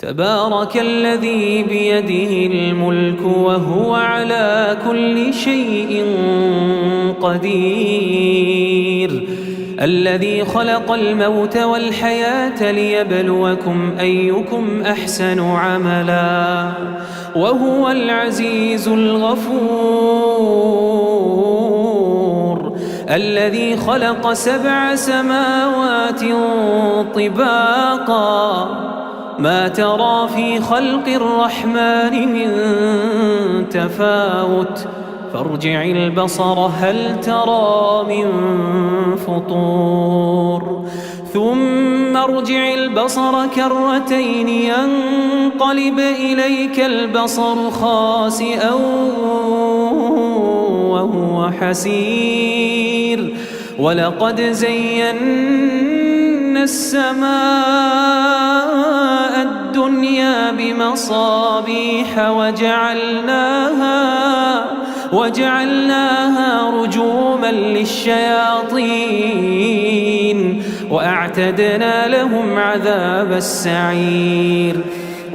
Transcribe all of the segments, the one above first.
تبارك الذي بيده الملك وهو على كل شيء قدير الذي خلق الموت والحياة ليبلوكم أيكم أحسن عملا وهو العزيز الغفور الذي خلق 7 سماوات طباقا ما ترى في خلق الرحمن من تفاوت فارجع البصر هل ترى من فطور ثم ارجع البصر كرتين ينقلب إليك البصر خاسئا وهو حسير ولقد زينا السماء الدنيا بمصابيح وجعلناها رجوما للشياطين وأعتدنا لهم عذاب السعير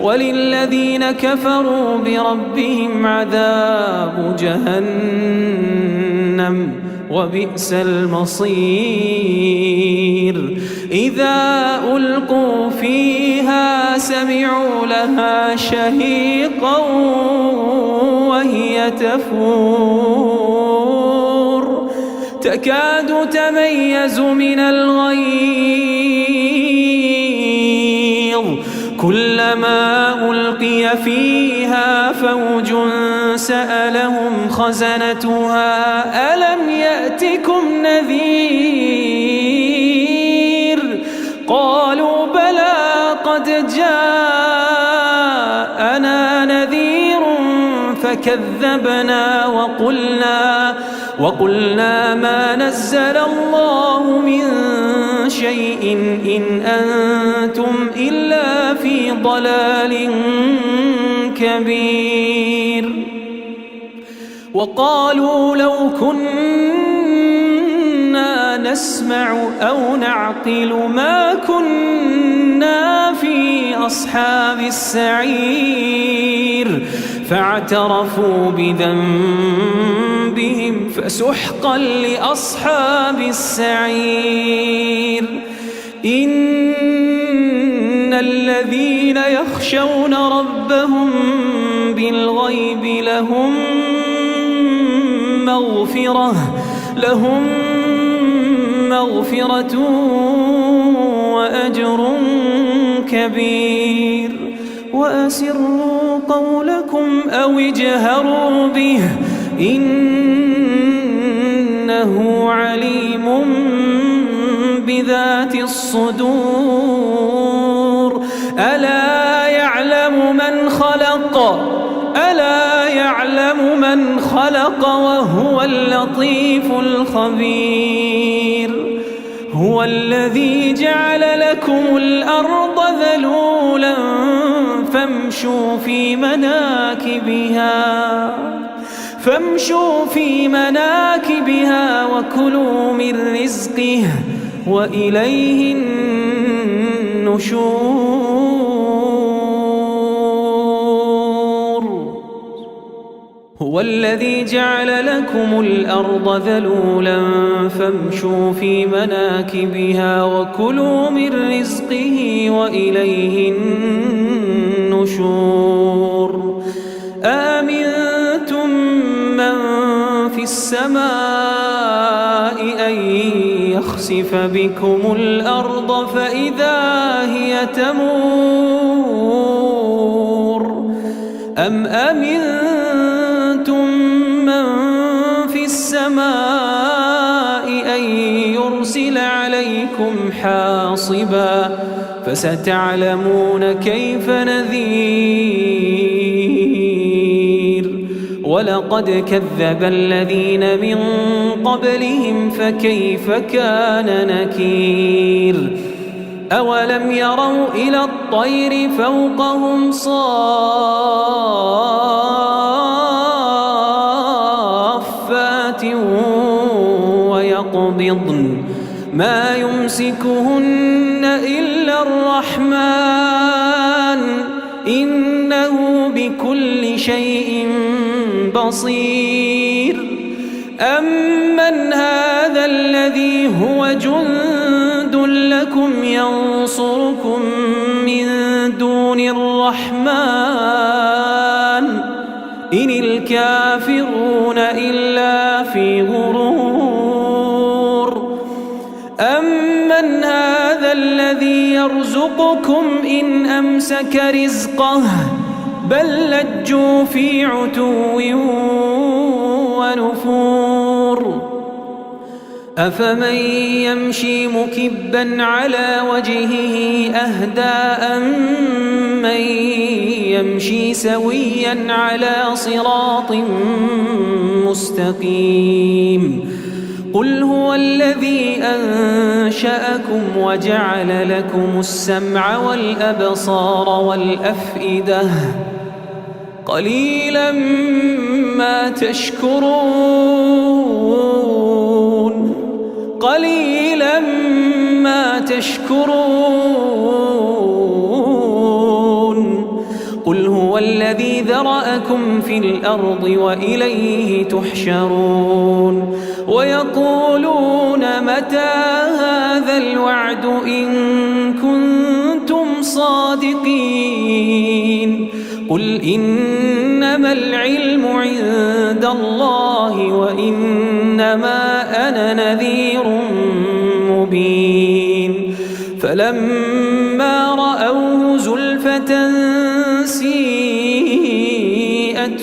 وللذين كفروا بربهم عذاب جهنم وبئس المصير إذا ألقوا فيها سمعوا لها شهيقا وهي تفور تكاد تميز من الغيظ كلما ألقي فيها فوج سألهم خزنتها ألم يأتكم نذير قالوا بلى قد جاءنا نذير فكذبنا وقلنا ما نزل الله من شيء إن أنتم إلا في ضلال كبير وقالوا لو كنا نسمع أو نعقل ما كنا في أصحاب السعير فاعترفوا بذنبهم فسحقا لأصحاب السعير إن الذين يخشون ربهم بالغيب لهم مغفرة وأجر كبير وأسروا قولكم أو اجهروا به إنه عليم بذات الصدور ألا يعلم من خلق وهو اللطيف الخبير هو الذي جعل لكم الأرض ذلولا فامشوا في مناكبها وكلوا من رزقه وإليه النشور هو الذي جعل لكم الأرض ذلولا فامشوا في مناكبها وكلوا من رزقه وإليه النشور آمنتم من في السماء أن يخسف بكم الأرض فإذا هي تمور أم أمنتم من في السماء أن يرسل عليكم حاصبا فستعلمون كيف نذير ولقد كذب الذين من قبلهم فكيف كان نكير أولم يروا إلى الطير فوقهم صافات ويقبضن ما يمسكهن إلا الرحمن شيء بصير أمن هذا الذي هو جند لكم ينصركم من دون الرحمن إن الكافرون إلا في غرور أمن هذا الذي يرزقكم إن أمسك رزقه بل لجوا في عتو ونفور أفمن يمشي مكبا على وجهه أهدى أمن يمشي سويا على صراط مستقيم قل هو الذي أنشأكم وجعل لكم السمع والأبصار والأفئدة قليلا ما تشكرون قليلا ما تشكرون قل هو الذي ذرأكم في الأرض وإليه تحشرون ويقولون متى هذا الوعد إن كنتم صادقين قل إنما العلم عند الله وإنما أنا نذير مبين فلما رأوه زلفة سيئت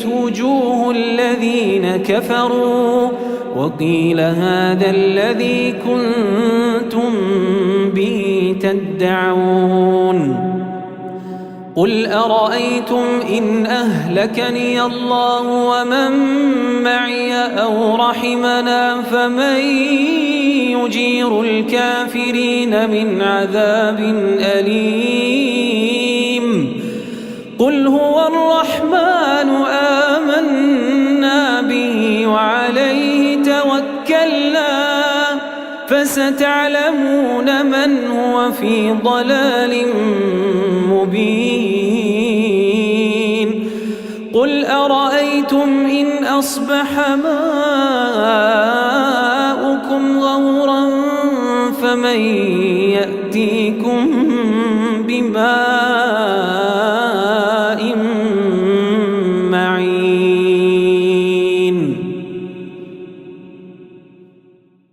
وجوه الذين كفروا وقيل هذا الذي كنتم به تدعون قل أرأيتم إن أهلكني الله ومن معي أو رحمنا فمن يجير الكافرين من عذاب أليم قل هو الرحمن آمنا به وعليه توكلنا فستعلمون من هو في ضلال مبين قل أرأيتم إن أصبح ماؤكم غورا فمن يأتيكم بماء